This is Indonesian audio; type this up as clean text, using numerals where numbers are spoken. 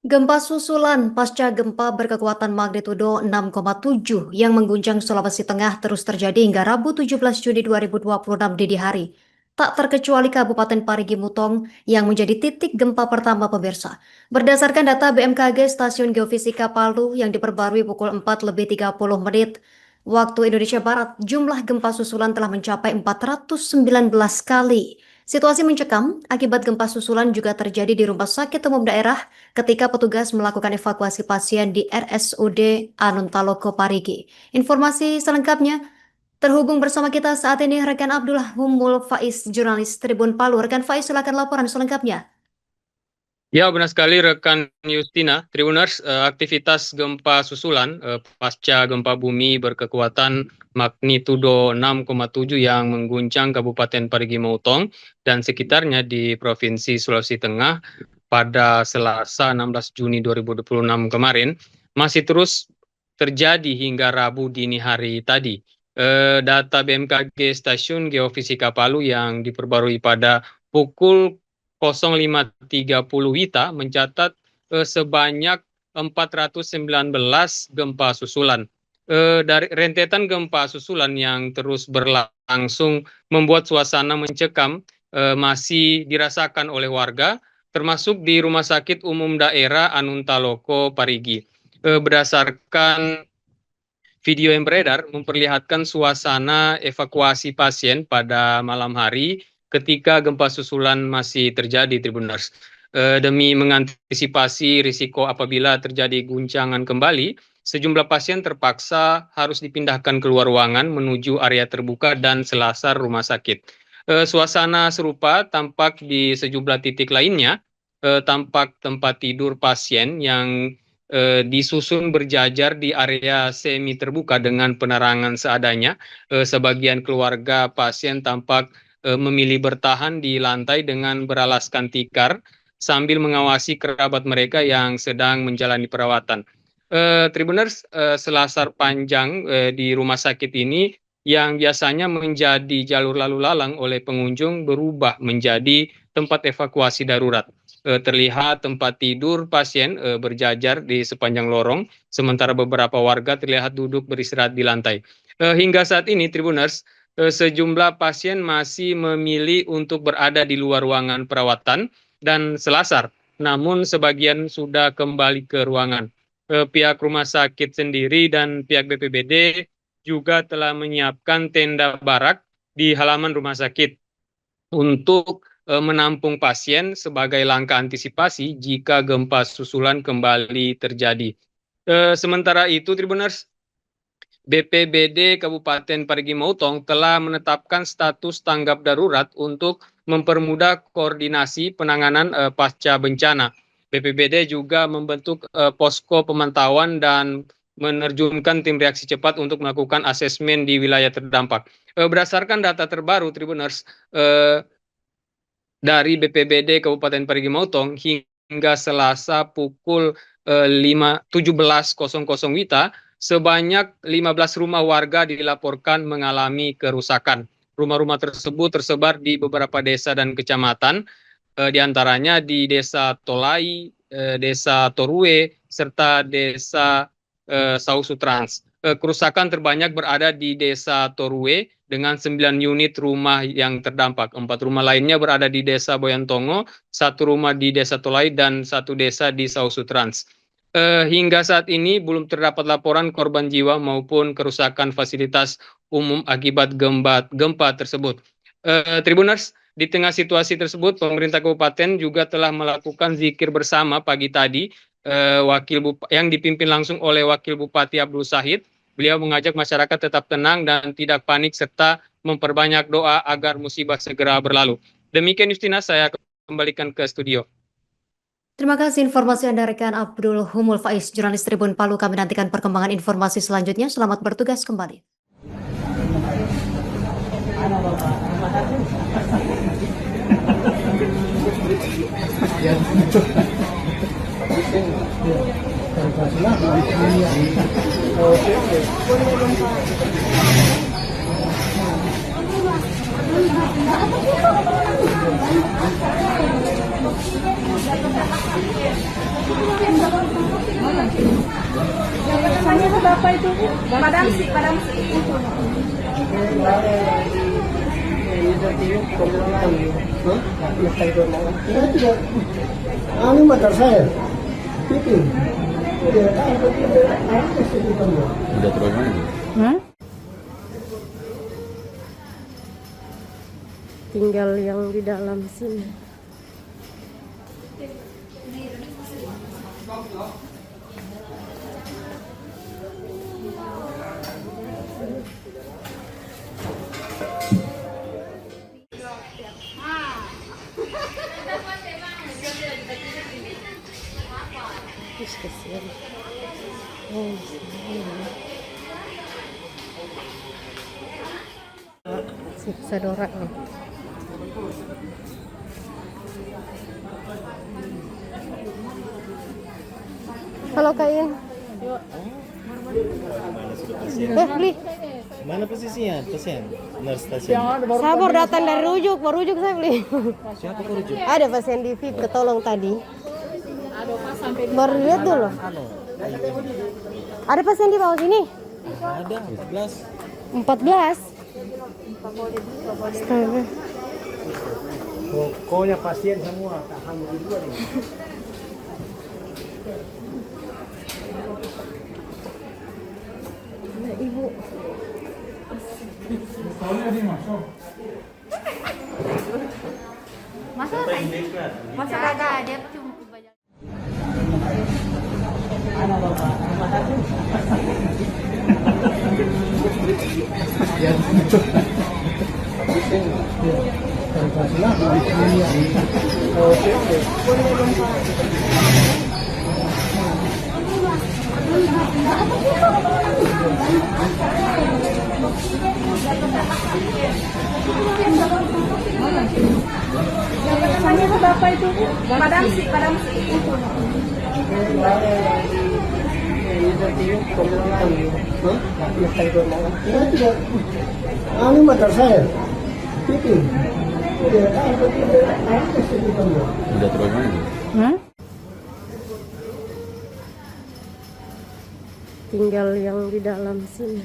Gempa susulan pasca gempa berkekuatan magnitudo 6,7 yang mengguncang Sulawesi Tengah terus terjadi hingga Rabu 17 Juni 2026 dini hari. Tak terkecuali Kabupaten Parigi Mutong yang menjadi titik gempa pertama pemirsa. Berdasarkan data BMKG Stasiun Geofisika Palu yang diperbarui pukul 4:30 waktu Indonesia Barat, jumlah gempa susulan telah mencapai 419 kali. Situasi mencekam akibat gempa susulan juga terjadi di Rumah Sakit Umum Daerah ketika petugas melakukan evakuasi pasien di RSUD Anuntaloko Parigi. Informasi selengkapnya terhubung bersama kita saat ini rekan Abdullah Humul Faiz, jurnalis Tribun Palu. Rekan Faiz, silakan laporan selengkapnya. Ya, benar sekali rekan Justina. Tribuners, aktivitas gempa susulan pasca gempa bumi berkekuatan magnitudo 6,7 yang mengguncang Kabupaten Parigi Mutong dan sekitarnya di Provinsi Sulawesi Tengah pada Selasa 16 Juni 2026 kemarin masih terus terjadi hingga Rabu dini hari tadi. Data BMKG Stasiun Geofisika Palu yang diperbarui pada pukul 05.30 WITA mencatat sebanyak 419 gempa susulan. Dari rentetan gempa susulan yang terus berlangsung membuat suasana mencekam masih dirasakan oleh warga, termasuk di Rumah Sakit Umum Daerah Anuntaloko Parigi. Berdasarkan video yang beredar memperlihatkan suasana evakuasi pasien pada malam hari ketika gempa susulan masih terjadi, Tribuners. Demi mengantisipasi risiko apabila terjadi guncangan kembali, sejumlah pasien terpaksa harus dipindahkan keluar ruangan menuju area terbuka dan selasar rumah sakit. Suasana serupa tampak di sejumlah titik lainnya, tampak tempat tidur pasien yang disusun berjajar di area semi terbuka dengan penerangan seadanya. Sebagian keluarga pasien tampak memilih bertahan di lantai dengan beralaskan tikar sambil mengawasi kerabat mereka yang sedang menjalani perawatan. Tribuners, selasar panjang di rumah sakit ini yang biasanya menjadi jalur lalu lalang oleh pengunjung berubah menjadi tempat evakuasi darurat. Terlihat tempat tidur pasien berjajar di sepanjang lorong, sementara beberapa warga terlihat duduk beristirahat di lantai. Hingga saat ini, Tribuners, sejumlah pasien masih memilih untuk berada di luar ruangan perawatan dan selasar, namun sebagian sudah kembali ke ruangan. Pihak rumah sakit sendiri dan pihak BPBD juga telah menyiapkan tenda barak di halaman rumah sakit untuk menampung pasien sebagai langkah antisipasi jika gempa susulan kembali terjadi. Sementara itu, Tribuners, BPBD Kabupaten Parigi Mutong telah menetapkan status tanggap darurat untuk mempermudah koordinasi penanganan pasca bencana. BPBD juga membentuk posko pemantauan dan menerjunkan tim reaksi cepat untuk melakukan asesmen di wilayah terdampak. Berdasarkan data terbaru, Tribuners, dari BPBD Kabupaten Parigi Mutong hingga Selasa pukul 17.00 WITA, sebanyak 15 rumah warga dilaporkan mengalami kerusakan. Rumah-rumah tersebut tersebar di beberapa desa dan kecamatan, diantaranya di Desa Tolai, Desa Torue, serta Desa Sausutrans. Kerusakan terbanyak berada di Desa Torue dengan 9 unit rumah yang terdampak. 4 rumah lainnya berada di Desa Boyantongo, 1 rumah di Desa Tolai, dan 1 desa di Sausutrans. Hingga saat ini belum terdapat laporan korban jiwa maupun kerusakan fasilitas umum akibat gempa tersebut. Tribuners, di tengah situasi tersebut, pemerintah kabupaten juga telah melakukan zikir bersama pagi tadi, yang dipimpin langsung oleh Wakil Bupati Abdul Sahid. Beliau mengajak masyarakat tetap tenang dan tidak panik serta memperbanyak doa agar musibah segera berlalu. Demikian Justina, saya kembalikan ke studio. Terima kasih informasi Anda rekan Abdul Humul Faiz, jurnalis Tribun Palu. Kami nantikan perkembangan informasi selanjutnya. Selamat bertugas kembali. Tanya ke Bapak itu, Padang sih. Anu motor saya. Itu. Udah terlalu main. Tinggal yang di dalam sini. Kasihan. Siksa Dora. Halo Kain. Beli. Mana posisinya? Pasien. Nurse station. Saya baru datang dari Rujuk, saya beli. Siapa rujuk? Ada pasien di VIP ketolong tadi. Baru lihat dulu. Ada pasien di bawah sini? Ada 14. 14. Astaga. Pokoknya pasien semua tak hamil dua nih. Nah, Ibu. Masa kagak dia cuma banyak. Tanya ke Bapak itu, Padang sih. Anu motor saya. Itu. Udah terlalu main. Tinggal yang di dalam sini.